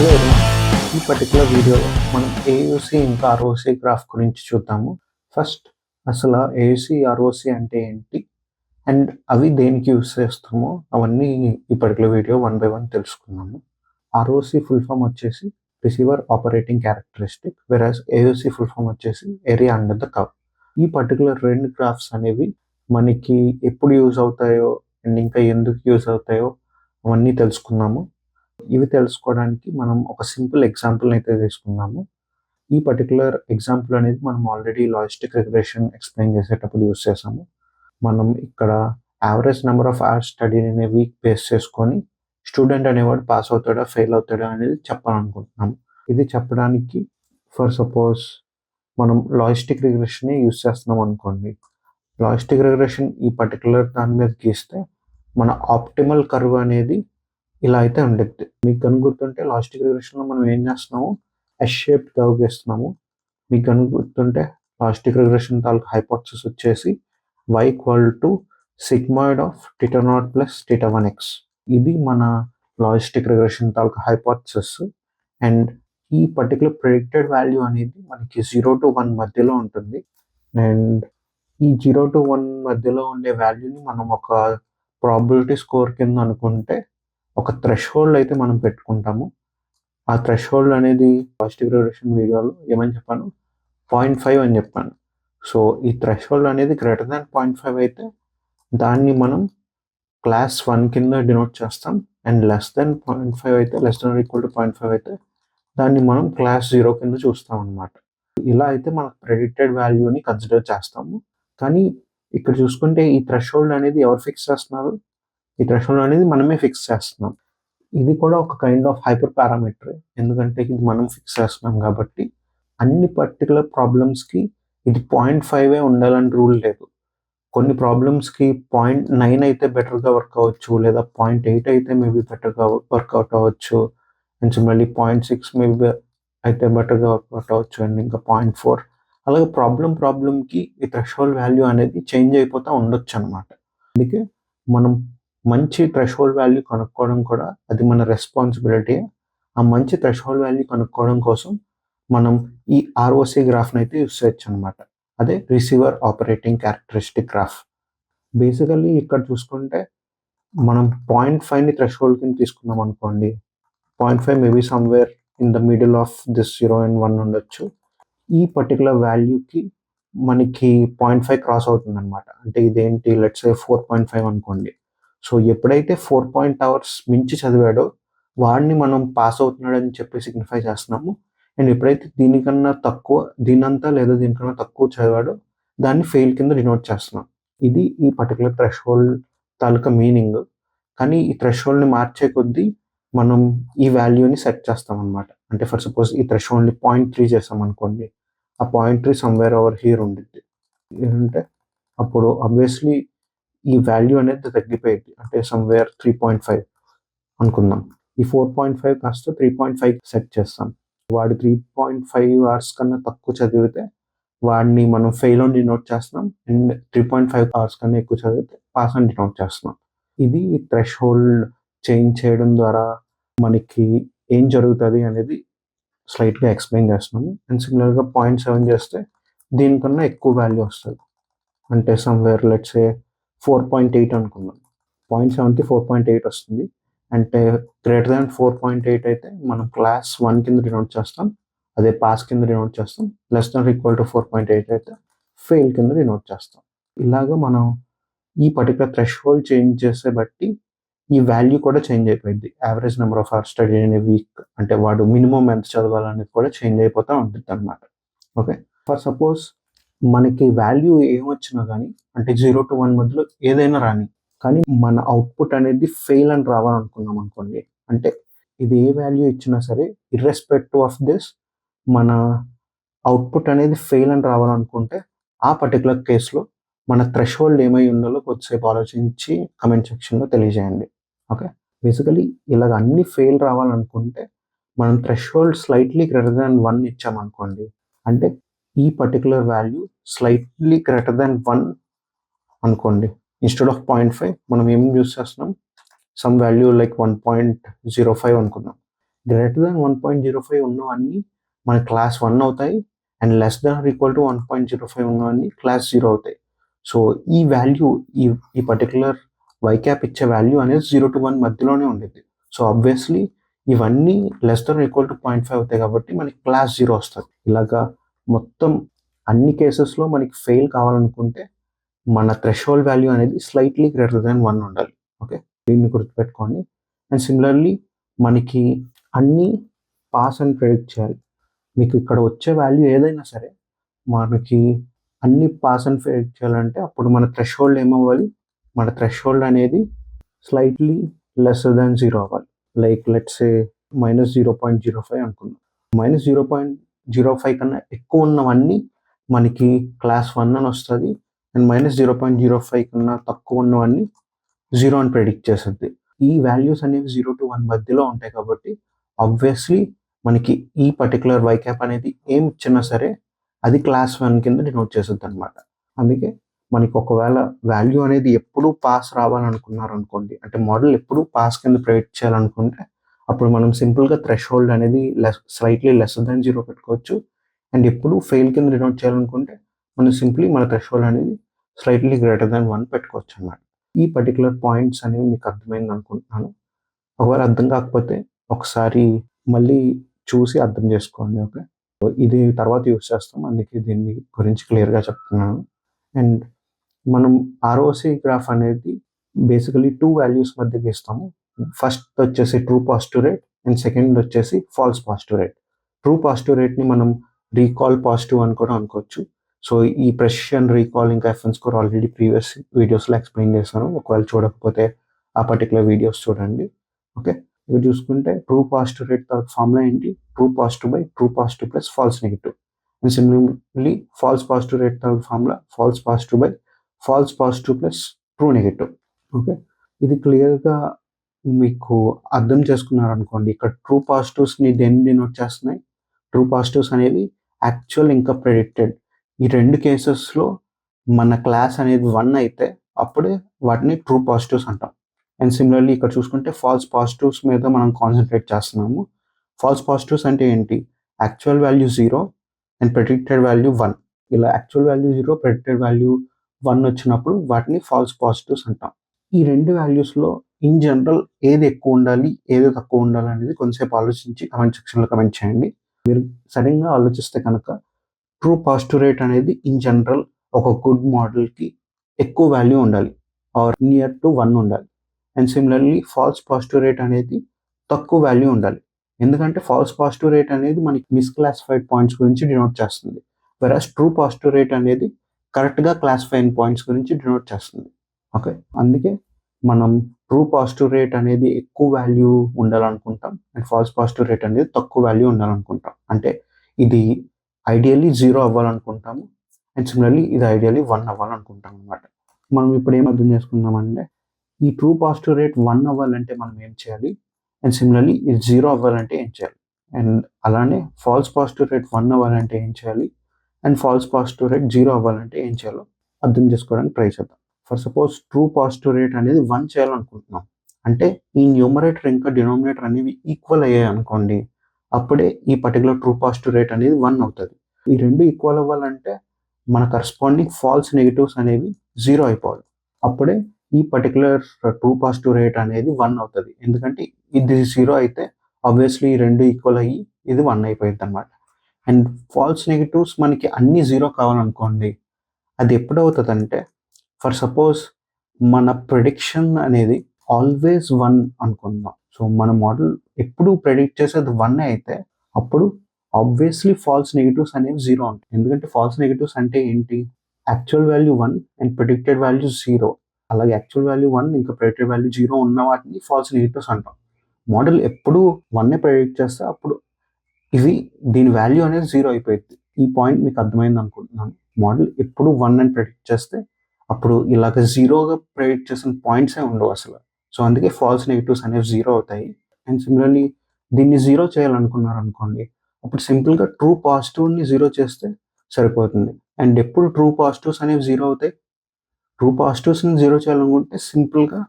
Hello everyone, ఈ particular వీడియోలో మనం ఏయూసీ ఇంకా ఆర్ఓసీ గ్రాఫ్ గురించి చూద్దాము. ఫస్ట్ అసలు ఏయూసీ ఆర్ఓసీ అంటే ఏంటి అండ్ అవి దేనికి యూస్ చేస్తామో అవన్నీ ఈ పర్టికులర్ వీడియో 1 by 1 తెలుసుకుందాము. ఆర్ఓసీ ఫుల్ ఫామ్ వచ్చేసి రిసీవర్ ఆపరేటింగ్ క్యారెక్టరిస్టిక్, వెరాజ్ ఏయూసీ ఫుల్ ఫామ్ వచ్చేసి ఏరియా అండర్ ద కర్వ్. ఈ పర్టికులర్ రెండు గ్రాఫ్స్ అనేవి మనకి ఎప్పుడు యూజ్ అవుతాయో అండ్ ఇంకా ఎందుకు యూజ్ అవుతాయో అవన్నీ తెలుసుకుందాము. ఇవి తెలుసుకోవడానికి మనం ఒక సింపుల్ ఎగ్జాంపుల్ అయితే తీసుకుందాము. ఈ పర్టికులర్ ఎగ్జాంపుల్ అనేది మనం ఆల్రెడీ లాజిస్టిక్ రిగ్రెషన్ ఎక్స్ప్లెయిన్ చేసేటప్పుడు యూస్ చేసాము. మనం ఇక్కడ average number of hours study అనే వీక్ బేస్ చేసుకొని స్టూడెంట్ అనేవాడు పాస్ అవుతాడా ఫెయిల్ అవుతాడా అనేది చెప్పాలనుకుంటున్నాము. ఇది చెప్పడానికి ఫర్ సపోజ్ మనం లాజిస్టిక్ రిగ్రెషన్ యూస్ చేస్తున్నాం అనుకోండి. లాజిస్టిక్ రిగ్రెషన్ ఈ పర్టికులర్ దాని మీద గీస్తే మన ఆప్టిమల్ కర్వ్ అనేది ఇలా అయితే ఉండద్ది. మీకు కనుక గుర్తుంటే లాజిస్టిక్ రిగ్రెషన్లో మనం ఏం చేస్తున్నాము, ఎస్ షేప్ కర్వ్ గీస్తున్నాము. మీకు కనుక గుర్తుంటే లాజిస్టిక్ రిగ్రెషన్ తాలూకు హైపోథసిస్ వచ్చేసి y equal to sigmoid of θ naught plus θ1x. ఇది మన లాజిస్టిక్ రిగ్రెషన్ తాలూకు హైపోథసిస్. అండ్ ఈ పర్టికులర్ ప్రెడిక్టెడ్ వాల్యూ అనేది మనకి 0 to 1 మధ్యలో ఉంటుంది. అండ్ ఈ 0 to 1 మధ్యలో ఉండే వాల్యూని మనం ఒక ప్రాబిలిటీ స్కోర్ కింద అనుకుంటే ఒక థ్రెషోల్డ్ అయితే మనం పెట్టుకుంటాము. ఆ థ్రెషోల్డ్ అనేది లాజిస్టిక్ రిగ్రెషన్ వీడియోలో ఏమని చెప్పాను, 0.5 అని చెప్పాను. సో ఈ థ్రెషోల్డ్ అనేది గ్రేటర్ దాన్ 0.5 అయితే దాన్ని మనం క్లాస్ 1 కింద డినోట్ చేస్తాం. అండ్ లెస్ దెన్ 0.5 అయితే, లెస్ దెన్ ఈక్వల్ టు 0.5 అయితే దాన్ని మనం క్లాస్ 0 కింద చూస్తాం అన్నమాట. ఇలా అయితే మనం ప్రెడిక్టెడ్ వాల్యూని కన్సిడర్ చేస్తాము. కానీ ఇక్కడ చూసుకుంటే ఈ థ్రెషోల్డ్ అనేది ఎవరు ఫిక్స్ చేస్తున్నారు, ఈ థ్రెషోల్డ్ అనేది మనమే ఫిక్స్ చేస్తున్నాం. ఇది కూడా ఒక కైండ్ ఆఫ్ హైపర్ పారామీటర్, ఎందుకంటే ఇది మనం ఫిక్స్ చేస్తున్నాం కాబట్టి. అన్ని పర్టికులర్ ప్రాబ్లమ్స్కి ఇది 0.5 ఉండాలని రూల్ లేదు. కొన్ని ప్రాబ్లమ్స్కి 0.9 అయితే బెటర్గా వర్క్ అవ్వచ్చు, లేదా 0.8 అయితే మేబీ బెటర్గా వర్కౌట్ అవ్వచ్చు. అండ్ సిమిలర్లీ 0.6 మేబీ అయితే బెటర్గా వర్కౌట్ అవ్వచ్చు. అండ్ ఇంకా 0.4 అలాగే ప్రాబ్లంకి ఈ థ్రెషోల్డ్ వాల్యూ అనేది చేంజ్ అయిపోతూ ఉండొచ్చు అనమాట. అందుకే మనం మంచి థ్రెషోల్డ్ వాల్యూ కనుక్కోవడం కూడా అది మన రెస్పాన్సిబిలిటీ. ఆ మంచి థ్రెషోల్డ్ వాల్యూ కనుక్కోవడం కోసం మనం ఈ ఆర్ఓసీ గ్రాఫ్ని అయితే యూస్ చేయొచ్చు అనమాట. అదే receiver operating characteristic graph. Basically ఇక్కడ చూసుకుంటే మనం 0.5ని థ్రెషోల్డ్ కింద తీసుకున్నాం అనుకోండి. 0.5 maybe somewhere in the middle of this 0 and 1 ఉండొచ్చు. ఈ పర్టికులర్ వాల్యూకి మనకి 0.5 క్రాస్ అవుతుంది అనమాట. అంటే ఇదేంటి, లెట్స్ సే 4.5 అనుకోండి. సో ఎప్పుడైతే 4 hours మించి చదివాడో వాడిని మనం పాస్ అవుతున్నాడని చెప్పి సిగ్నిఫై చేస్తున్నాము. అండ్ ఎప్పుడైతే దీనికన్నా తక్కువ, దీనంతా లేదా దీనికన్నా తక్కువ చదివాడో దాన్ని ఫెయిల్ కింద డినోట్ చేస్తున్నాం. ఇది ఈ పర్టికులర్ థ్రెషోల్డ్ తాలూకా మీనింగ్. కానీ ఈ థ్రెషోల్డ్ని మార్చే కొద్దీ మనం ఈ వాల్యూని సెట్ చేస్తాం అనమాట. అంటే ఫర్ సపోజ్ ఈ థ్రెషోల్డ్ని 0.3 చేస్తాం అనుకోండి. ఆ 0.3 సమ్వేర్ ఓవర్ హియర్ ఉండిద్ది. ఏంటంటే అప్పుడు ఆబ్వియస్లీ ఈ వాల్యూ అనేది తగ్గిపోయింది. అంటే సమ్వేర్ 3.5 అనుకుందాం. ఈ 4.5 కాస్త 3.5 సెట్ చేస్తాం. వాడు 3.5 hours కన్నా తక్కువ చదివితే వాడిని మనం ఫెయిల్ అని డినోట్ చేస్తున్నాం. అండ్ 3.5 hours కన్నా ఎక్కువ చదివితే పాస్ అని డినోట్ చేస్తున్నాం. ఇది థ్రెషోల్డ్ చేంజ్ చేయడం ద్వారా మనకి ఏం జరుగుతుంది అనేది స్లైట్గా ఎక్స్ప్లెయిన్ చేస్తున్నాము. అండ్ సిమిలర్గా 0.7 చేస్తే దీనికన్నా ఎక్కువ వాల్యూ వస్తుంది. అంటే సమ్వేర్ లెట్స్ సే 4.8 అనుకుందాం. 0.7కి 4.8 వస్తుంది. అంటే గ్రేటర్ దాన్ 4.8 అయితే మనం క్లాస్ 1 కింద డినోట్ చేస్తాం, అదే పాస్ కింద డినోట్ చేస్తాం. లెస్ దాన్ ఈక్వల్ టు 4.8 అయితే ఫెయిల్ కింద డినోట్ చేస్తాం. ఇలాగా మనం ఈ పర్టికులర్ థ్రెషోల్డ్ చేంజ్ చేసే బట్టి ఈ వాల్యూ కూడా చేంజ్ అయిపోయింది. Average number of hours study అనే వీక్, అంటే వాడు మినిమం ఎంత చదవాలనేది కూడా చేంజ్ అయిపోతూ ఉంటుంది అనమాట. ఓకే, ఫర్ సపోజ్ మనకి వాల్యూ ఏమొచ్చినా కానీ, అంటే 0 to 1 మధ్యలో ఏదైనా రాని, కానీ మన అవుట్పుట్ అనేది ఫెయిల్ అని రావాలనుకున్నాం అనుకోండి. అంటే ఇది ఏ వాల్యూ ఇచ్చినా సరే ఇర్రెస్పెక్టివ్ ఆఫ్ దిస్ మన అవుట్పుట్ అనేది ఫెయిల్ అని రావాలనుకుంటే ఆ పర్టికులర్ కేసులో మన థ్రెషోల్డ్ ఏమై ఉండాలో కొద్దిసేపు ఆలోచించి కమెంట్ సెక్షన్లో తెలియజేయండి. ఓకే, బేసికలీ ఇలాగ అన్ని ఫెయిల్ రావాలనుకుంటే మనం థ్రెషోల్డ్ స్లైట్లీ గ్రేటర్ దాన్ 1 ఇచ్చామనుకోండి. అంటే ఈ particular value slightly greater than 1 అనుకోండి. ఇన్స్టెడ్ ఆఫ్ 0.5 మనం ఏం యూస్ చేస్తున్నాం, సమ్ వాల్యూ లైక్ 1.05 అనుకుందాం. గ్రేటర్ దాన్ 1.05 ఉన్నవన్నీ మన క్లాస్ 1 అవుతాయి and less than or equal to 1.05 ఉన్నవన్నీ క్లాస్ 0 అవుతాయి. సో ఈ వాల్యూ ఈ పర్టికులర్ వైక్యాప్ ఇచ్చే వాల్యూ అనేది 0 to 1 మధ్యలోనే ఉండేది. సో ఆబ్వియస్లీ ఇవన్నీ లెస్ దాన్ ఈక్వల్ టు 0.5 అవుతాయి కాబట్టి మనకి క్లాస్ 0 వస్తుంది. ఇలాగా మొత్తం అన్ని కేసెస్లో మనకి ఫెయిల్ కావాలనుకుంటే మన థ్రెషోల్డ్ వాల్యూ అనేది స్లైట్లీ గ్రేటర్ దాన్ 1 ఉండాలి. ఓకే, దీన్ని గుర్తుపెట్టుకోండి. అండ్ సిమిలర్లీ మనకి అన్నీ పాస్ అని ప్రెడిక్ట్ చేయాలి. మీకు ఇక్కడ వచ్చే వాల్యూ ఏదైనా సరే మనకి అన్ని పాస్ అని ప్రెడిక్ట్ చేయాలంటే అప్పుడు మన థ్రెషోల్డ్ ఏమవ్వాలి, మన థ్రెషోల్డ్ అనేది స్లైట్లీ లెస్సర్ దాన్ 0 అవ్వాలి. లైక్ లెట్స్ సే -0.05 అనుకుందాం. -0.05 కన్నా ఎక్కువ ఉన్నవన్నీ మనకి క్లాస్ 1 అని వస్తుంది అండ్ -0.05 కన్నా తక్కువ ఉన్నవన్నీ 0 అని ప్రెడిక్ట్ చేస్తుంది. ఈ వాల్యూస్ అనేవి 0 to 1 మధ్యలో ఉంటాయి కాబట్టి ఆబ్వియస్లీ మనకి ఈ పర్టికులర్ వైక్యాప్ అనేది ఏం ఇచ్చినా సరే అది క్లాస్ 1 కింద డినోట్ చేస్తుంది అనమాట. అందుకే మనకి ఒకవేళ వాల్యూ అనేది ఎప్పుడూ పాస్ రావాలనుకున్నారు అనుకోండి, అంటే మోడల్ ఎప్పుడూ పాస్ కింద ప్రెడిక్ట్ చేయాలనుకుంటే అప్పుడు మనం సింపుల్గా థ్రెషోల్డ్ అనేది స్లైట్లీ లెస్ దాన్ 0 పెట్టుకోవచ్చు. అండ్ ఎప్పుడు ఫెయిల్ కింద డినోట్ చేయాలనుకుంటే మనం సింప్లీ మన థ్రెషోల్డ్ అనేది స్లైట్లీ గ్రేటర్ దాన్ 1 పెట్టుకోవచ్చు అన్నమాట. ఈ పర్టికులర్ పాయింట్స్ అనేవి మీకు అర్థమైంది అనుకుంటున్నాను. ఒకవేళ అర్థం కాకపోతే ఒకసారి మళ్ళీ చూసి అర్థం చేసుకోండి. ఓకే, ఇది తర్వాత యూస్ చేస్తాం, అందుకే దీన్ని గురించి క్లియర్గా చెప్తున్నాను. అండ్ మనం ఆర్ఓసి గ్రాఫ్ అనేది బేసికలీ 2 వాల్యూస్ మధ్య గీస్తాము. ఫస్ట్ వచ్చేసి true positive rate and second వచ్చేసి false positive rate. True positive రేట్ని మనం రీకాల్ పాజిటివ్ అని కూడా అనుకోవచ్చు. సో ఈ ప్రెసిషన్, రీకాల్ ఇంకా ఎఫ్ఎన్ స్కోర్ ఆల్రెడీ ప్రీవియస్ వీడియోస్లో ఎక్స్ప్లెయిన్ చేశాను. ఒకవేళ చూడకపోతే ఆ పర్టికులర్ వీడియోస్ చూడండి. ఓకే, ఇవి చూసుకుంటే ట్రూ పాజిటివ్ రేట్ తర్వాత ఫార్ములా ఏంటి, true positive by true positive plus false negative. And similarly false positive rate తర్వాత formula false positive by false positive plus true negative. Okay, ఇది క్లియర్గా మీకు అర్థం చేసుకున్నారనుకోండి. ఇక్కడ ట్రూ పాజిటివ్స్ని దేన్ని డినోట్ చేస్తున్నాయి, ట్రూ పాజిటివ్స్ అనేవి యాక్చువల్ ఇంకా ప్రెడిక్టెడ్. ఈ రెండు కేసెస్లో మన క్లాస్ అనేది 1 అయితే అప్పుడే వాటిని ట్రూ పాజిటివ్స్ అంటాం. అండ్ సిమిలర్లీ ఇక్కడ చూసుకుంటే ఫాల్స్ పాజిటివ్స్ మీద మనం కాన్సన్ట్రేట్ చేస్తున్నాము. ఫాల్స్ పాజిటివ్స్ అంటే ఏంటి, actual value 0 and predicted value 1. ఇలా యాక్చువల్ వాల్యూ 0, ప్రెడిక్టెడ్ వాల్యూ 1 వచ్చినప్పుడు వాటిని ఫాల్స్ పాజిటివ్స్ అంటాం. ఈ రెండు వాల్యూస్లో ఇన్ జనరల్ ఏది ఎక్కువ ఉండాలి, ఏది తక్కువ ఉండాలి అనేది కొంతసేపు ఆలోచించి కమెంట్ సెక్షన్లో కమెంట్ చేయండి. మీరు సరిగ్గా ఆలోచిస్తే కనుక ట్రూ పాజిటివ్ రేట్ అనేది ఇన్ జనరల్ ఒక గుడ్ మోడల్కి ఎక్కువ వాల్యూ ఉండాలి ఆర్ నియర్ టు 1 ఉండాలి. And similarly false positive rate అనేది తక్కువ వాల్యూ ఉండాలి. ఎందుకంటే ఫాల్స్ పాజిటివ్ రేట్ అనేది మనకి మిస్క్లాసిఫైడ్ పాయింట్స్ గురించి డినోట్ చేస్తుంది, వెరాస్ ట్రూ పాజిటివ్ రేట్ అనేది కరెక్ట్గా క్లాసిఫైడ్ పాయింట్స్ గురించి డినోట్ చేస్తుంది. ఓకే, అందుకే మనం ట్రూ పాజిటివ్ రేట్ అనేది ఎక్కువ వాల్యూ ఉండాలనుకుంటాం అండ్ ఫాల్స్ పాజిటివ్ రేట్ అనేది తక్కువ వాల్యూ ఉండాలనుకుంటాం. అంటే ఇది ఐడియల్లీ 0 అవ్వాలనుకుంటాము అండ్ సిమిలర్లీ ఇది ఐడియల్లీ 1 అవ్వాలనుకుంటాం అనమాట. మనం ఇప్పుడు ఏం అర్థం చేసుకుందామంటే ఈ ట్రూ పాజిటివ్ రేట్ 1 అవ్వాలంటే మనం ఏం చేయాలి అండ్ సిమిలర్లీ ఇది 0 అవ్వాలంటే ఏం చేయాలి, అండ్ అలానే ఫాల్స్ పాజిటివ్ రేట్ 1 అవ్వాలంటే ఏం చేయాలి అండ్ ఫాల్స్ పాజిటివ్ రేట్ 0 అవ్వాలంటే ఏం చేయాలో అర్థం చేసుకోవడానికి ట్రై చేద్దాం. For suppose true positive rate అనేది 1 చేయాలనుకుంటున్నాం అంటే ఈ న్యూమరేటర్ ఇంకా డినామినేటర్ అనేవి ఈక్వల్ అయ్యాయి అనుకోండి, అప్పుడే ఈ పర్టికులర్ ట్రూ పాజిటివ్ రేట్ అనేది 1 అవుతుంది. ఈ రెండు ఈక్వల్ అవ్వాలంటే మన కరస్పాండింగ్ ఫాల్స్ నెగిటివ్స్ అనేవి 0 అయిపోవాలి, అప్పుడే ఈ పర్టికులర్ ట్రూ పాజిటివ్ రేట్ అనేది 1 అవుతుంది. ఎందుకంటే ఇది 0 అయితే ఆబ్వియస్లీ ఈ రెండు ఈక్వల్ అయ్యి ఇది 1 అయిపోయింది అనమాట. అండ్ ఫాల్స్ నెగిటివ్స్ మనకి అన్ని 0 కావాలనుకోండి, అది ఎప్పుడు అవుతుంది అంటే ఫర్ సపోజ్ మన ప్రెడిక్షన్ అనేది ఆల్వేస్ 1 అనుకుందాం. సో మన మోడల్ ఎప్పుడు ప్రెడిక్ట్ చేసేది 1 అయితే అప్పుడు ఆబ్వియస్లీ ఫాల్స్ నెగిటివ్స్ అనేవి 0 ఉంటాయి. ఎందుకంటే ఫాల్స్ నెగిటివ్స్ అంటే ఏంటి, actual value 1 and predicted value 0. అలాగే యాక్చువల్ వాల్యూ 1 ఇంకా ప్రెడిక్టెడ్ వాల్యూ 0 ఉన్న వాటిని ఫాల్స్ నెగిటివ్స్ అంటాం. మోడల్ ఎప్పుడు 1 ప్రెడిక్ట్ చేస్తే అప్పుడు దీని వాల్యూ అనేది 0 అయిపోయింది. ఈ పాయింట్ మీకు అర్థమైంది అనుకుంటున్నాను. మోడల్ ఎప్పుడు 1 అని ప్రెడిక్ట్ చేస్తే అప్పుడు ఇలాగ 0గా ప్రెడిక్ట్ చేసిన పాయింట్సే ఉండవు అసలు. సో అందుకే ఫాల్స్ నెగిటివ్స్ అనేవి 0 అవుతాయి. అండ్ సిమిలర్లీ దీన్ని 0 చేయాలనుకున్నారు అనుకోండి, అప్పుడు సింపుల్గా ట్రూ పాజిటివ్ని 0 చేస్తే సరిపోతుంది. అండ్ ఎప్పుడు ట్రూ పాజిటివ్స్ అనేవి 0 అవుతాయి, ట్రూ పాజిటివ్స్ని 0 చేయాలనుకుంటే సింపుల్గా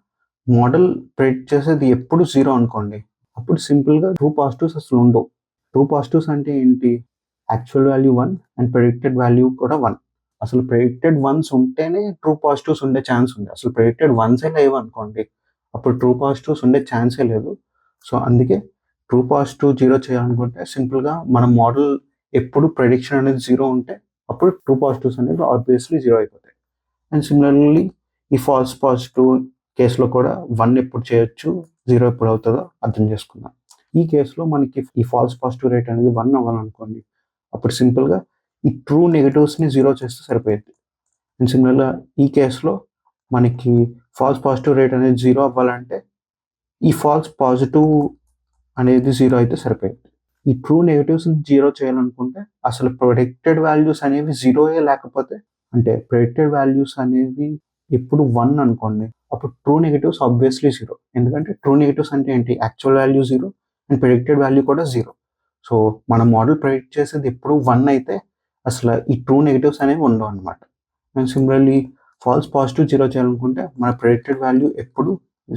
మోడల్ ప్రెడిక్ట్ చేసేది ఎప్పుడు 0 అనుకోండి, అప్పుడు సింపుల్గా ట్రూ పాజిటివ్స్ అసలు ఉండవు. ట్రూ పాజిటివ్స్ అంటే ఏంటి? Actual value 1 and predicted value కూడా 1. అసలు ప్రెడిక్టెడ్ వన్స్ ఉంటేనే ట్రూ పాజిటివ్స్ ఉండే ఛాన్స్ ఉంది. అసలు ప్రెడిక్టెడ్ వన్సే లేవు అనుకోండి, అప్పుడు ట్రూ పాజిటివ్స్ ఉండే ఛాన్సే లేదు. సో అందుకే ట్రూ పాజిటివ్ 0 చేయాలనుకుంటే సింపుల్గా మన మోడల్ ఎప్పుడు ప్రెడిక్షన్ అనేది 0 ఉంటే అప్పుడు ట్రూ పాజిటివ్స్ అనేది ఆబ్వియస్లీ 0 అయిపోతాయి. అండ్ సిమిలర్లీ ఈ ఫాల్స్ పాజిటివ్ కేసులో కూడా 1 ఎప్పుడు చేయొచ్చు, 0 ఎప్పుడు అవుతుందో అర్థం చేసుకుందాం. ఈ కేసులో మనకి ఈ ఫాల్స్ పాజిటివ్ రేట్ అనేది 1 అవ్వాలనుకోండి, అప్పుడు సింపుల్గా ఈ ట్రూ నెగటివ్స్ని 0 చేస్తే సరిపోయింది. అండ్ సిమిలర్గా ఈ కేసులో మనకి ఫాల్స్ పాజిటివ్ రేట్ అనేది 0 అవ్వాలంటే ఈ ఫాల్స్ పాజిటివ్ అనేది 0 అయితే సరిపోయింది. ఈ ట్రూ నెగటివ్స్ని 0 చేయాలనుకుంటే అసలు ప్రెడిక్టెడ్ వాల్యూస్ అనేవి 0 లేకపోతే, అంటే ప్రెడిక్టెడ్ వాల్యూస్ అనేవి ఇప్పుడు 1 అనుకోండి, అప్పుడు ట్రూ నెగటివ్స్ ఆబ్వియస్లీ 0. ఎందుకంటే ట్రూ నెగటివ్స్ అంటే ఏంటి? Actual value 0 and predicted value కూడా 0. సో మన మోడల్ ప్రెడిక్ట్ చేసేది ఎప్పుడు 1 అయితే అసలు ఈ ట్రూ నెగటివ్స్ అనేవి ఉండవు అనమాట. అండ్ సిమిలర్లీ ఫాల్స్ పాజిటివ్ 0 చేయాలనుకుంటే మన ప్రెడిక్టెడ్ వాల్యూ ఎప్పుడు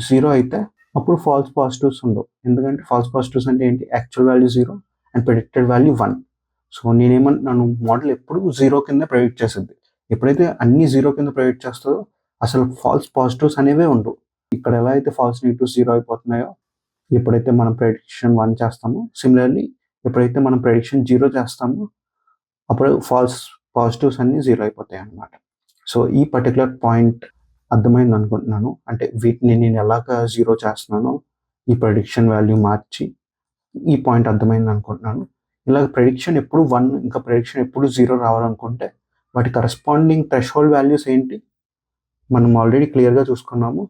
0 అయితే అప్పుడు ఫాల్స్ పాజిటివ్స్ ఉండవు. ఎందుకంటే ఫాల్స్ పాజిటివ్స్ అంటే ఏంటి? Actual value 0 and predicted value 1. So నేనేమన్నాను, మోడల్ ఎప్పుడు 0 కింద ప్రెడిక్ట్ చేసింది. ఎప్పుడైతే అన్ని 0 కింద ప్రెడిక్ట్ చేస్తుందో అసలు ఫాల్స్ పాజిటివ్స్ అనేవే ఉండవు. ఇక్కడ ఎలా అయితే ఫాల్స్ నెగటివ్స్ 0 అయిపోతున్నాయో ఎప్పుడైతే మనం ప్రెడిక్షన్ 1 చేస్తామో, సిమిలర్లీ ఎప్పుడైతే మనం ప్రెడిక్షన్ 0 చేస్తామో అప్పుడు ఫాల్స్ పాజిటివ్స్ అన్నీ 0 అయిపోతాయి అన్నమాట. సో ఈ పర్టికులర్ పాయింట్ అర్థమైంది అనుకుంటున్నాను. అంటే వీటిని నేను ఎలాగ 0 చేస్తున్నానో ఈ ప్రెడిక్షన్ వాల్యూ మార్చి ఈ పాయింట్ అర్థమైంది అనుకుంటున్నాను. ఇలాగ ప్రెడిక్షన్ ఎప్పుడు 1 ఇంకా ప్రెడిక్షన్ ఎప్పుడు 0 రావాలనుకుంటే వాటి కరస్పాండింగ్ థ్రెషోల్డ్ వాల్యూస్ ఏంటి? మనం ఆల్రెడీ క్లియర్గా చూసుకున్నాము.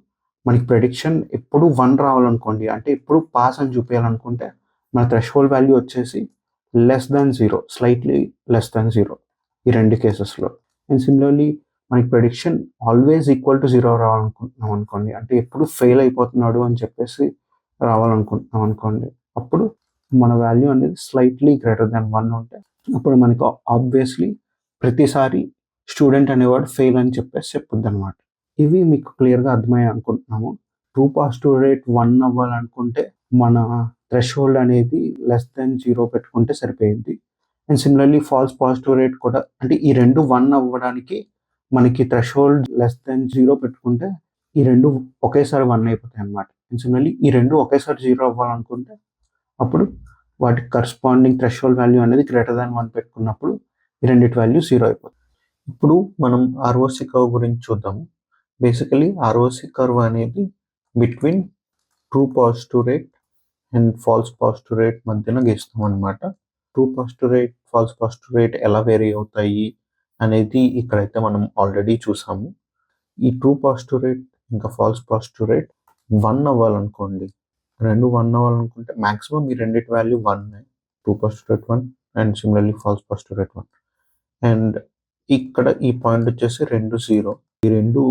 మనకి ప్రెడిక్షన్ ఎప్పుడు 1 రావాలనుకోండి, అంటే ఎప్పుడు పాస్ అని చూపించాలనుకుంటే మన థ్రెషోల్డ్ వాల్యూ వచ్చేసి <0, స్లైట్లీ <0 ఈ రెండు కేసెస్లో. అండ్ సిమిలర్లీ మనకి ప్రెడిక్షన్ ఆల్వేస్ ఈక్వల్ టు 0 రావాలనుకుంటున్నాం అనుకోండి, అంటే ఎప్పుడు ఫెయిల్ అయిపోతున్నాడు అని చెప్పేసి రావాలనుకుంటున్నాం అనుకోండి, అప్పుడు మన వాల్యూ అనేది స్లైట్లీ <1 ఉంటే అప్పుడు మనకి ఆబ్వియస్లీ ప్రతిసారి స్టూడెంట్ అనేవాడు ఫెయిల్ అని చెప్పేసి చెప్పుద్ది అనమాట. ఇవి మీకు క్లియర్గా అర్థమయ్యాయి అనుకుంటున్నాము. ట్రూ పాజిటివ్ రేట్ 1 అవ్వాలనుకుంటే మన థ్రెషోల్డ్ అనేది <0 పెట్టుకుంటే సరిపోయింది. And similarly false positive rate కూడా, అంటే ఈ రెండు 1 అవ్వడానికి మనకి థ్రెషోల్డ్ <0 పెట్టుకుంటే ఈ రెండు ఒకేసారి 1 అయిపోతాయి అన్నమాట. అండ్ సిమిలర్లీ ఈ రెండు ఒకేసారి 0 అవ్వాలనుకుంటే అప్పుడు వాటికి కరస్పాండింగ్ థ్రెషోల్డ్ వాల్యూ అనేది <1 పెట్టుకున్నప్పుడు ఈ రెండింటి వాల్యూ 0 అయిపోతుంది. ఇప్పుడు మనం ఆర్ఓసి కర్వ్ గురించి చూద్దాము. బేసికలీ ఆర్ఓసి కర్వ్ అనేది between true positive rate and false positive rate మధ్యన గీస్తాం అనమాట. True positive rate, false positive rate ఎలా వేరీ అవుతాయి అనేది ఇక్కడైతే మనం ఆల్రెడీ చూసాము. ఈ ట్రూ పాజిటివ్ రేట్ ఇంకా ఫాల్స్ పాజిటివ్ రేట్ 1 అవ్వాలనుకోండి, రెండు 1 అవ్వాలనుకుంటే మ్యాక్సిమం ఈ రెండింటి value 1, true positive rate 1 and similarly false positive rate 1. And ఇక్కడ ఈ పాయింట్ వచ్చేసి 2 0. ఈ రెండు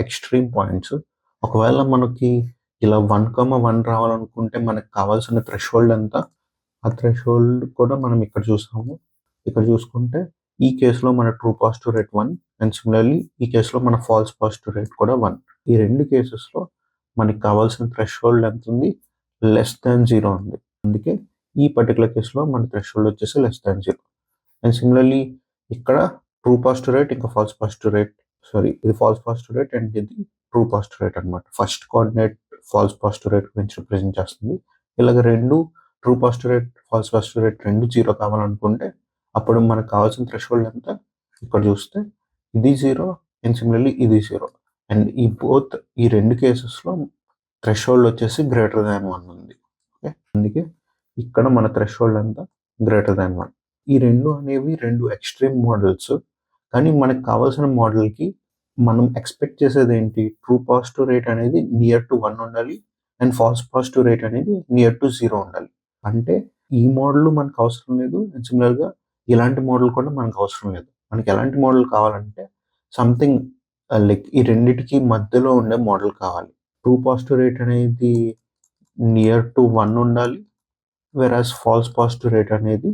ఎక్స్ట్రీమ్ పాయింట్స్. ఒకవేళ మనకి ఇలా 1,1 రావాలనుకుంటే మనకు కావాల్సిన థ్రెషోల్డ్ ఎంత? ఆ థ్రెషోల్డ్ కూడా మనం ఇక్కడ చూసాము. ఇక్కడ చూసుకుంటే ఈ కేసులో మన true positive rate 1 and similarly ఈ కేసులో మన ఫాల్స్ పాజిటివ్ రేట్ కూడా 1. ఈ రెండు కేసెస్లో మనకి కావాల్సిన థ్రెషోల్డ్ ఎంత ఉంది? <0 ఉంది. అందుకే ఈ పర్టికులర్ కేసులో మన థ్రెషోల్డ్ వచ్చేసి <0. అండ్ సిమిలర్లీ ఇక్కడ ట్రూ పాజిటివ్ రేట్ ఇంకా ఫాల్స్ పాజిటివ్ రేట్, ఇది ఫాల్స్ పాజిటివ్ రేట్ అండ్ ఇది ట్రూ పాజిటివ్ రేట్ అనమాట. First coordinate falls positive rate గురించి రిప్రజెంట్ చేస్తుంది. ఇలాగ రెండు true positive rate, false positive rate రెండు 0 కావాలనుకుంటే అప్పుడు మనకు కావాల్సిన థ్రెషోల్డ్ ఎంత? ఇక్కడ చూస్తే ఇది 0 అండ్ సిమిలర్లీ ఇది 0. అండ్ ఈ రెండు కేసెస్లో థ్రెషోల్డ్ వచ్చేసి <1 ఉంది. ఓకే, అందుకే ఇక్కడ మన థ్రెషోల్డ్ ఎంత? <1. ఈ రెండు అనేవి రెండు ఎక్స్ట్రీమ్ మోడల్స్. కానీ మనకు కావాల్సిన మోడల్కి మనం ఎక్స్పెక్ట్ చేసేది ఏంటి? ట్రూ పాజిటివ్ రేట్ అనేది నియర్ టు 1 ఉండాలి అండ్ ఫాల్స్ పాజిటివ్ రేట్ అనేది నియర్ టు 0 ఉండాలి. అంటే ఈ మోడల్ మనకు అవసరం లేదు అండ్ సిమిలర్గా ఇలాంటి మోడల్ కూడా మనకు అవసరం లేదు. మనకి ఎలాంటి మోడల్ కావాలంటే సంథింగ్ లైక్ ఈ రెండిటికి మధ్యలో ఉండే మోడల్ కావాలి. ట్రూ పాజిటివ్ రేట్ అనేది నియర్ టు 1 ఉండాలి, వెరాస్ ఫాల్స్ పాజిటివ్ రేట్ అనేది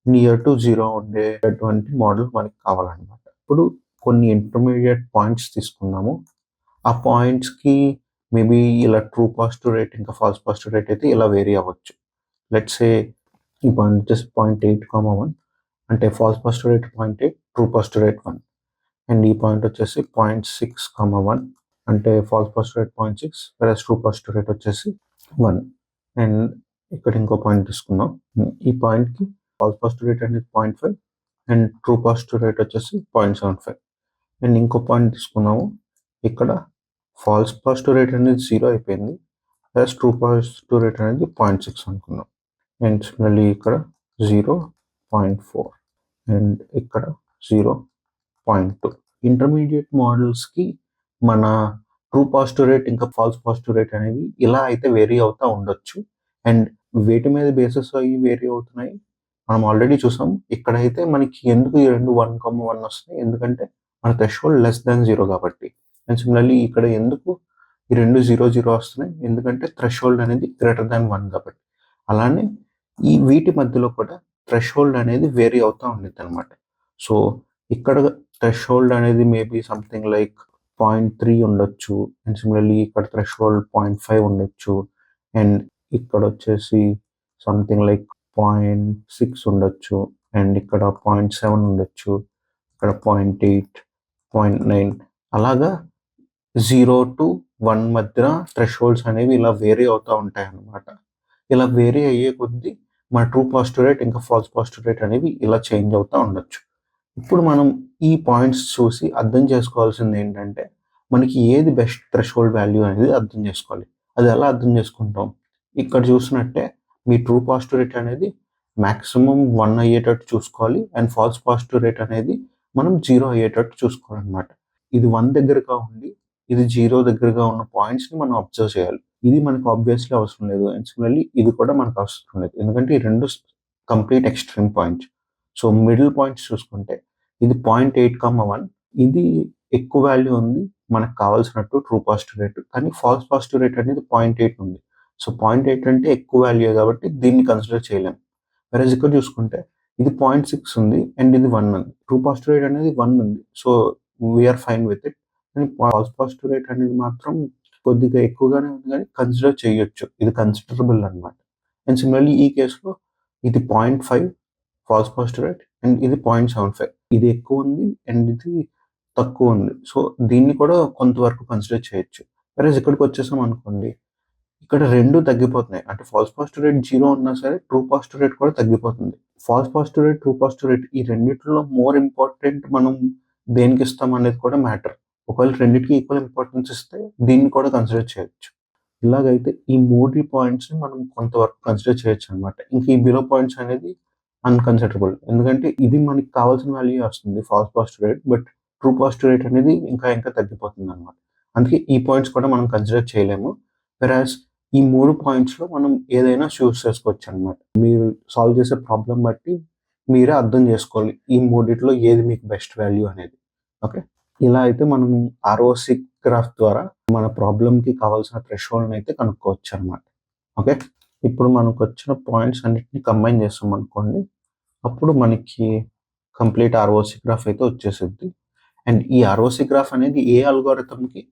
నియర్ టు 0 ఉండేటటువంటి మోడల్ మనకి కావాలన్నమాట. ఇప్పుడు కొన్ని ఇంటర్మీడియట్ పాయింట్స్ తీసుకున్నాము. ఆ పాయింట్స్కి మేబీ ఇలా ట్రూ పాజిటివ్ రేట్ ఇంకా ఫాల్స్ పాజిటివ్ రేట్ అయితే ఇలా వేరీ అవ్వచ్చు. లెట్స్ సే ఈ పాయింట్ వచ్చేసి 0.8, 1 అంటే falls positive rate 0.8, true positive rate 1. And ఈ పాయింట్ వచ్చేసి 0.6, 1 అంటే falls positive rate 0.6 వెరస్ true positive rate వచ్చేసి 1. అండ్ ఇక్కడ ఇంకో పాయింట్ తీసుకుందాం. ఈ పాయింట్కి ఫాల్స్ పాజిటివ్ రేట్ అనేది 0.5 అండ్ ట్రూ పాజిటివ్ రేట్ వచ్చేసి 0.75. అండ్ ఇంకో పాయింట్ తీసుకున్నాము. ఇక్కడ ఫాల్స్ పాజిటివ్ రేట్ అనేది 0 అయిపోయింది, ప్లస్ ట్రూ పాజిటివ్ రేట్ అనేది 0.6 అనుకున్నాం. అండ్ సిమిలర్లీ ఇక్కడ 0.4 అండ్ ఇక్కడ 0.2. ఇంటర్మీడియట్ మోడల్స్కి మన ట్రూ పాజిటివ్ రేట్ ఇంకా ఫాల్స్ పాజిటివ్ రేట్ అనేవి ఇలా అయితే వేరీ అవుతూ ఉండొచ్చు. అండ్ వేటి మీద బేసిస్ అయ్యి వేరీ అవుతున్నాయి మనం ఆల్రెడీ చూసాం. ఇక్కడైతే మనకి ఎందుకు ఈ రెండు 1,1 వస్తున్నాయి, ఎందుకంటే మన థ్రెషోల్డ్ లెస్ దాన్ 0 కాబట్టి. అండ్ సిమిలర్లీ ఇక్కడ ఎందుకు ఈ రెండు 0 వస్తున్నాయి, ఎందుకంటే థ్రెషోల్డ్ అనేది గ్రేటర్ దాన్ 1 కాబట్టి. అలానే ఈ వీటి మధ్యలో కూడా థ్రెషోల్డ్ అనేది వేరీ అవుతూ ఉండేది అనమాట. సో ఇక్కడ థ్రెషోల్డ్ అనేది మేబీ సంథింగ్ లైక్ 0.3 ఉండొచ్చు. అండ్ సిమిలర్లీ ఇక్కడ థ్రెషోల్డ్ 0.5 ఉండొచ్చు. అండ్ ఇక్కడ వచ్చేసి సంథింగ్ లైక్ 0.6 ఉండొచ్చు. అండ్ ఇక్కడ 0.7 ఉండొచ్చు. ఇక్కడ 0.8, 0.9 అలాగా 0 to 1 మధ్యన థ్రెషోల్డ్స్ అనేవి ఇలా వేరీ అవుతూ ఉంటాయి అన్నమాట. ఇలా వేరీ అయ్యే కొద్దీ మన ట్రూ పాజిటివ్ రేట్ ఇంకా ఫాల్స్ పాజిటివ్ రేట్ అనేవి ఇలా చేంజ్ అవుతూ ఉండొచ్చు. ఇప్పుడు మనం ఈ పాయింట్స్ చూసి అర్థం చేసుకోవాల్సింది ఏంటంటే మనకి ఏది బెస్ట్ థ్రెషోల్డ్ వాల్యూ అనేది అర్థం చేసుకోవాలి. అది ఎలా అర్థం చేసుకుంటాం, ఇక్కడ చూసినట్టే మీ ట్రూ పాజిటివ్ రేట్ అనేది మ్యాక్సిమం 1 అయ్యేటట్టు చూసుకోవాలి. అండ్ ఫాల్స్ పాజిటివ్ రేట్ అనేది మనం 0 అయ్యేటట్టు చూసుకోవాలన్నమాట. ఇది 1 దగ్గరగా ఉండి ఇది 0 దగ్గరగా ఉన్న పాయింట్స్ని మనం అబ్జర్వ్ చేయాలి. ఇది మనకు ఆబ్వియస్లీ అవసరం లేదు. అండ్ సిమిలర్లీ ఇది కూడా మనకు అవసరం లేదు, ఎందుకంటే ఈ రెండు complete extreme points. So middle points చూసుకుంటే ఇది 0.8, 1 ఇది ఎక్కువ వాల్యూ ఉంది మనకు కావాల్సినట్టు ట్రూ పాజిటివ్ రేట్, కానీ ఫాల్స్ పాజిటివ్ రేట్ అనేది 0.8 ఉంది. సో 0.8 అంటే ఎక్కువ వాల్యూ కాబట్టి దీన్ని కన్సిడర్ చేయలేం. వెరస్ ఇక్కడ చూసుకుంటే ఇది 0.6 ఉంది అండ్ ఇది 1 ఉంది. ట్రూ పాజిటివ్ రేట్ అనేది 1 ఉంది, so we are fine with it. కానీ ఫాల్స్ పాజిటివ్ రేట్ అనేది మాత్రం కొద్దిగా ఎక్కువగానే ఉంది, కానీ కన్సిడర్ చేయొచ్చు, ఇది కన్సిడరబుల్ అనమాట. అండ్ సిమిలర్లీ ఈ కేసులో ఇది 0.5 ఫాల్స్ పాజిటివ్ రేట్ అండ్ ఇది 0.75, ఇది ఎక్కువ ఉంది అండ్ ఇది తక్కువ ఉంది. సో దీన్ని కూడా కొంతవరకు కన్సిడర్ చేయొచ్చు. వెరస్ ఇక్కడికి వచ్చేసాం అనుకోండి, ఇక్కడ రెండు తగ్గిపోతున్నాయి. అంటే ఫాల్స్ పాజిటివ్ రేట్ 0 ఉన్నా సరే ట్రూ పాజిటివ్ రేట్ కూడా తగ్గిపోతుంది. Falls positive rate, true positive rate ఈ రెండిట్లో మోర్ ఇంపార్టెంట్ మనం దేనికి ఇస్తాం అనేది కూడా మ్యాటర్. ఒకవేళ రెండింటికి ఈక్వల్ ఇంపార్టెన్స్ ఇస్తే దీన్ని కూడా కన్సిడర్ చేయొచ్చు. ఇలాగైతే ఈ 3 పాయింట్స్ని మనం కొంతవరకు కన్సిడర్ చేయొచ్చు అనమాట. ఇంక ఈ బిలో పాయింట్స్ అనేది అన్కన్సిడరబుల్, ఎందుకంటే ఇది మనకి కావాల్సిన వాల్యూ వస్తుంది falls positive rate, but true positive rate అనేది ఇంకా తగ్గిపోతుంది అనమాట. అందుకే ఈ పాయింట్స్ కూడా మనం కన్సిడర్ చేయలేము. వెరాస్ ఈ 3 పాయింట్స్లో మనం ఏదైనా చూస్ చేసుకోవచ్చు అనమాట. మీరు సాల్వ్ చేసే ప్రాబ్లం బట్టి మీరే అర్థం చేసుకోవాలి ఈ మూడిట్లో ఏది మీకు బెస్ట్ వాల్యూ అనేది. ఓకే, ఇలా అయితే మనం ఆర్ఓసి గ్రాఫ్ ద్వారా మన ప్రాబ్లంకి కావాల్సిన థ్రెషోల్డ్ని అయితే కనుక్కోవచ్చు అనమాట. ఓకే, ఇప్పుడు మనకు వచ్చిన పాయింట్స్ అన్నిటిని కంబైన్ చేస్తాం అనుకోండి, అప్పుడు మనకి కంప్లీట్ ఆర్ఓసి గ్రాఫ్ అయితే వచ్చేసిద్ది. అండ్ ఈ ఆర్ఓసి గ్రాఫ్ అనేది ఏ అల్గోరిథంకి,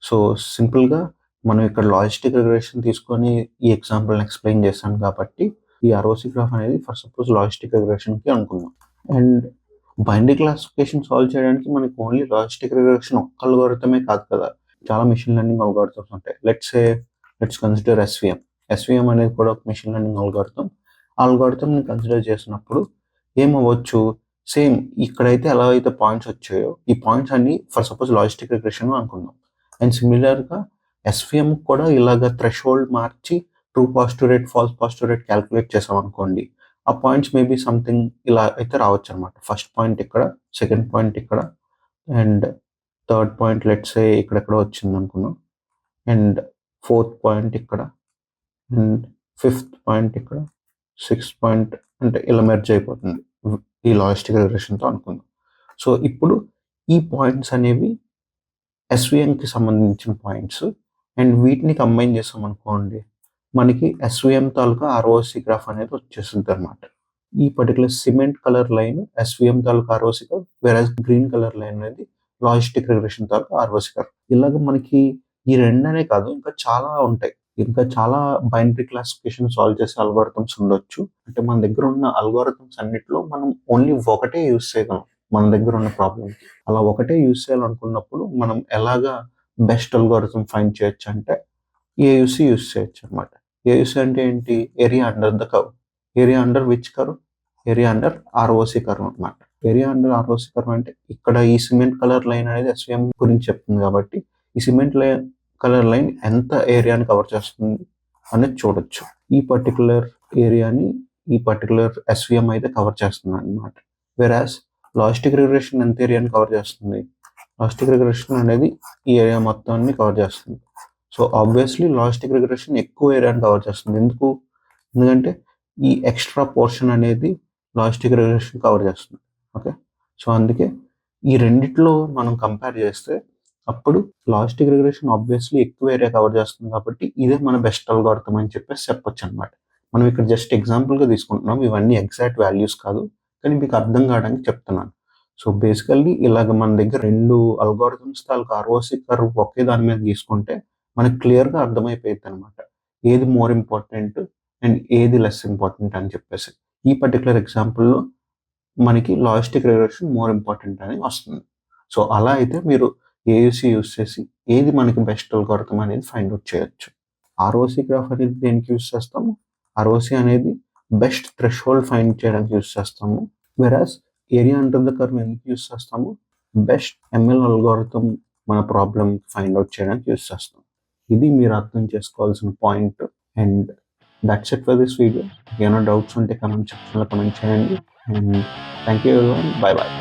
సో సింపుల్గా మనం ఇక్కడ లాజిస్టిక్ రిగ్రెషన్ తీసుకొని ఈ ఎగ్జాంపుల్ని ఎక్స్ప్లెయిన్ చేశాను కాబట్టి ఈ ఆర్ఓసి గ్రాఫ్ అనేది ఫర్ సపోజ్ లాజిస్టిక్ రిగ్రెషన్కి అనుకుందాం. అండ్ బైనరీ క్లాసిఫికేషన్ సాల్వ్ చేయడానికి మనకి ఓన్లీ లాజిస్టిక్ రిగ్రెషన్ ఒక్క అల్గోరిథమే కాదు కదా, చాలా మెషిన్ లెర్నింగ్ అల్గోరిథమ్స్ ఉంటాయి. లెట్స్ కన్సిడర్ ఎస్విఎం అనేది కూడా ఒక మెషిన్ లెర్నింగ్ అల్గోరిథం. ఆ అల్గోరిథంని కన్సిడర్ చేసినప్పుడు ఏమవ్వచ్చు, సేమ్ ఇక్కడైతే ఎలా అయితే పాయింట్స్ వచ్చాయో ఈ పాయింట్స్ అన్ని ఫర్ సపోజ్ లాజిస్టిక్ రిగ్రెషన్ అనుకుందాం. అండ్ సిమిలర్గా ఎస్విఎం కూడా ఇలాగ థ్రెషోల్డ్ మార్చి true positive rate, false positive rate calculate చేసాం అనుకోండి, ఆ పాయింట్స్ మేబీ సంథింగ్ ఇలా అయితే రావచ్చు అనమాట. ఫస్ట్ పాయింట్ ఇక్కడ, సెకండ్ పాయింట్ ఇక్కడ, and third point let's say ఇక్కడెక్కడ వచ్చింది అనుకున్నాం, అండ్ ఫోర్త్ పాయింట్ ఇక్కడ, అండ్ ఫిఫ్త్ పాయింట్ ఇక్కడ, సిక్స్త్ పాయింట్ అంటే ఇలా మెర్జ్ అయిపోతుంది ఈ లాజిస్టిక్ రిగ్రెషన్తో అనుకుందాం. సో ఇప్పుడు ఈ పాయింట్స్ అనేవి ఎస్విఎంకి సంబంధించిన పాయింట్స్, అండ్ వీటిని కంబైన్ చేసాం అనుకోండి, మనకి ఎస్విఎం తాలూకా ఆర్ఓసి గ్రాఫ్ అనేది వచ్చేస్తుంది అనమాట. ఈ particular cement colour line SVM తాలూకా ఆర్ఓసి గ్రాఫ్, వేరే గ్రీన్ కలర్ లైన్ అనేది లాజిస్టిక్ రిగ్రెషన్ తాలూకా ఆర్ఓసి గ్రాఫ్. ఇలాగ మనకి ఈ 2 అనే కాదు, ఇంకా చాలా ఉంటాయి. ఇంకా చాలా బైనరీ క్లాసిఫికేషన్ సాల్వ్ చేసే అల్గోరిథమ్స్ ఉండొచ్చు. అంటే మన దగ్గర ఉన్న అల్గోరిథమ్స్ అన్నిట్లో మనం ఓన్లీ ఒకటే యూజ్ చేయగలం మన దగ్గర ఉన్న ప్రాబ్లమ్‌కి. అలా ఒకటే యూజ్ చేయాలనుకున్నప్పుడు మనం ఎలాగా బెస్ట్ అల్గోరిథం ఫైండ్ చేయొచ్చు అంటే ఏయూసీ యూజ్ చేయొచ్చనమాట. ఏయూసీ అంటే ఏంటి? Area under the curve. Area under which curve? Area under ROC curve అనమాట. ఏరియా అండర్ ఆర్ఓసీ కర్వ్ అంటే ఇక్కడ ఈ సిమెంట్ కలర్ లైన్ అనేది ఎస్వీఎం గురించి చెప్తుంది కాబట్టి, ఈ సిమెంట్ కలర్ లైన్ ఎంత ఏరియాని కవర్ చేస్తుంది అనేది చూడొచ్చు. ఈ పర్టిక్యులర్ ఏరియాని ఈ పర్టిక్యులర్ ఎస్వీఎం అయితే కవర్ చేస్తుంది అనమాట. వెరాస్ లాజిస్టిక్ రిగ్రెషన్ ఎంత ఏరియాని కవర్ చేస్తుంది? లాజిస్టిక్ రిగ్రెషన్ అనేది ఈ ఏరియా మొత్తాన్ని కవర్ చేస్తుంది. సో ఆబ్వియస్లీ లాజిస్టిక్ రిగ్రెషన్ ఎక్కువ ఏరియాని కవర్ చేస్తుంది. ఎందుకంటే ఈ ఎక్స్ట్రా పోర్షన్ అనేది లాజిస్టిక్ రిగ్రెషన్ కవర్ చేస్తుంది. ఓకే, సో అందుకే ఈ రెండిట్లో మనం కంపేర్ చేస్తే అప్పుడు లాజిస్టిక్ రిగ్రెషన్ ఆబ్వియస్లీ ఎక్కువ ఏరియా కవర్ చేస్తుంది కాబట్టి ఇదే మన బెస్ట్ అల్గోరిథం అని చెప్పేసి చెప్పొచ్చు అనమాట. మనం ఇక్కడ జస్ట్ ఎగ్జాంపుల్గా తీసుకుంటున్నాం, ఇవన్నీ ఎగ్జాక్ట్ వాల్యూస్ కాదు, కానీ మీకు అర్థం కావడానికి చెప్తున్నాను. సో బేసికల్లీ ఇలాగ మన దగ్గర 2 అల్గోరిథమ్స్ తాలూకు ఆర్ఓసీ కర్వ్ ఒకే దాని మీద తీసుకుంటే మనకు క్లియర్గా అర్థమైపోయింది అనమాట, ఏది మోర్ ఇంపార్టెంట్ అండ్ ఏది లెస్ ఇంపార్టెంట్ అని చెప్పేసి. ఈ పర్టికులర్ ఎగ్జాంపుల్లో మనకి లాజిస్టిక్ రిగ్రెషన్ మోర్ ఇంపార్టెంట్ అని వస్తుంది. సో అలా అయితే మీరు ఏయూసీ యూజ్ చేసి ఏది మనకి బెస్ట్ అల్గోరిథం అనేది ఫైండ్ అవుట్ చేయొచ్చు. ఆర్ఓసీ గ్రాఫ్ అనేది దేనికి యూజ్ చేస్తాము? ఆర్ఓసీ అనేది బెస్ట్ థ్రెషోల్డ్ ఫైండ్ చేయడానికి యూజ్ చేస్తాము. Whereas area under the curve ఎందుకు యూజ్ చేస్తాము? బెస్ట్ ఎంఎల్ అల్గోరిథం మన ప్రాబ్లం ఫైండ్ అవుట్ చేయడానికి యూజ్ చేస్తాం. ఇది మీరు అర్థం చేసుకోవాల్సిన point. And that's it for this video. ఏమైనా డౌట్స్ ఉంటే కమెంట్ సెక్షన్లో కమెంట్ చేయండి. And thank you everyone. Bye bye.